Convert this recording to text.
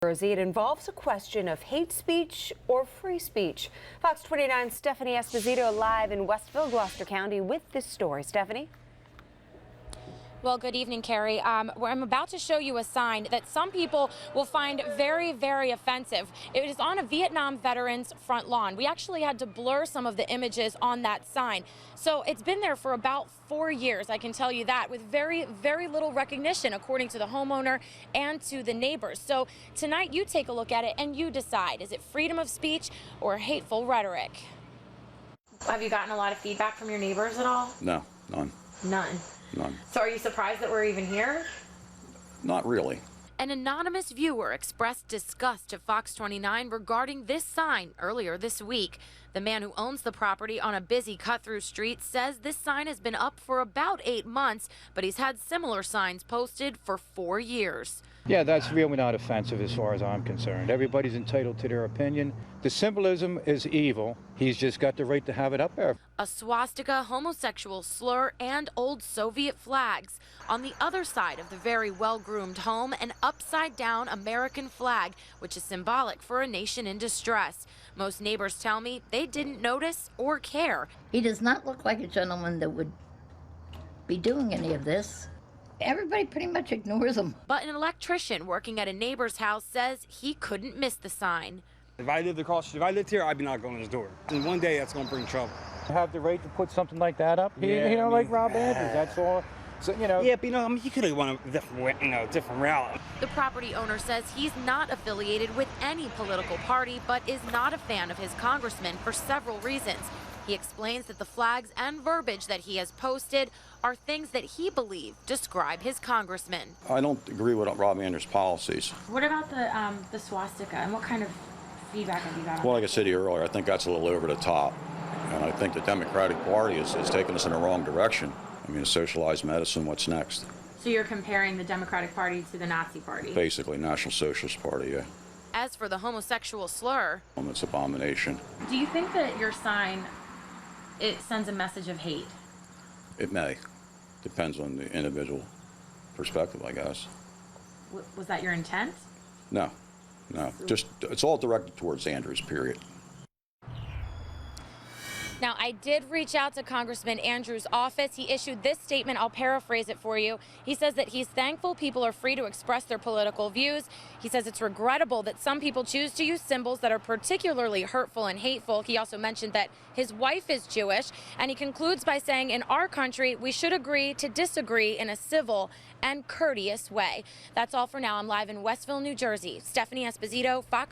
It involves a question of hate speech or free speech. Fox 29's Stephanie Esposito live in Westville, Gloucester County with this story. Stephanie? Well, good evening, Carrie. I'm about to show you a sign that some people will find very, very offensive. It is on a Vietnam veteran's front lawn. We actually had to blur some of the images on that sign. So it's been there for about 4 years, I can tell you that, with very, very little recognition, according to the homeowner and to the neighbors. So tonight you take a look at it and you decide, is it freedom of speech or hateful rhetoric? Have you gotten a lot of feedback from your neighbors at all? No, none. None. None. So are you surprised that we're even here? Not really. An anonymous viewer expressed disgust to Fox 29 regarding this sign earlier this week. The man who owns the property on a busy cut-through street says this sign has been up for about 8 months, but he's had similar signs posted for 4 years. Yeah, that's really not offensive as far as I'm concerned. Everybody's entitled to their opinion. The symbolism is evil. He's just got the right to have it up there. A swastika, homosexual slur, and old Soviet flags. On the other side of the very well-groomed home, an upside-down American flag, which is symbolic for a nation in distress. Most neighbors tell me they didn't notice or care. He does not look like a gentleman that would be doing any of this. Everybody pretty much ignores him. But an electrician working at a neighbor's house says he couldn't miss the sign. If I lived here, I'd be not going to his door. And one day that's going to bring trouble. Have the right to put something like that up? Yeah, I mean, like Rob Andrews, that's all. So, Yeah, but he could have won a different route. The property owner says he's not affiliated with any political party, but is not a fan of his congressman for several reasons. He explains that the flags and verbiage that he has posted are things that he believes describe his congressman. I don't agree with Rob Andrews' policies. What about the swastika, and what kind of feedback have you got on Well, like I said to you earlier, I think that's a little over the top. And I think the Democratic Party is taking us in the wrong direction. I mean, socialized medicine, what's next? So you're comparing the Democratic Party to the Nazi Party? Basically, National Socialist Party, yeah. As for the homosexual slur, It's abomination. do you think that your sign, it sends a message of hate? It may. Depends on the individual perspective, I guess. Was that your intent? No, just, it's all directed towards Andrews, period. Now, I did reach out to Congressman Andrews' office. He issued this statement. I'll paraphrase it for you. He says that he's thankful people are free to express their political views. He says it's regrettable that some people choose to use symbols that are particularly hurtful and hateful. He also mentioned that his wife is Jewish, and he concludes by saying, in our country, we should agree to disagree in a civil and courteous way. That's all for now. I'm live in Westville, New Jersey. Stephanie Esposito, Fox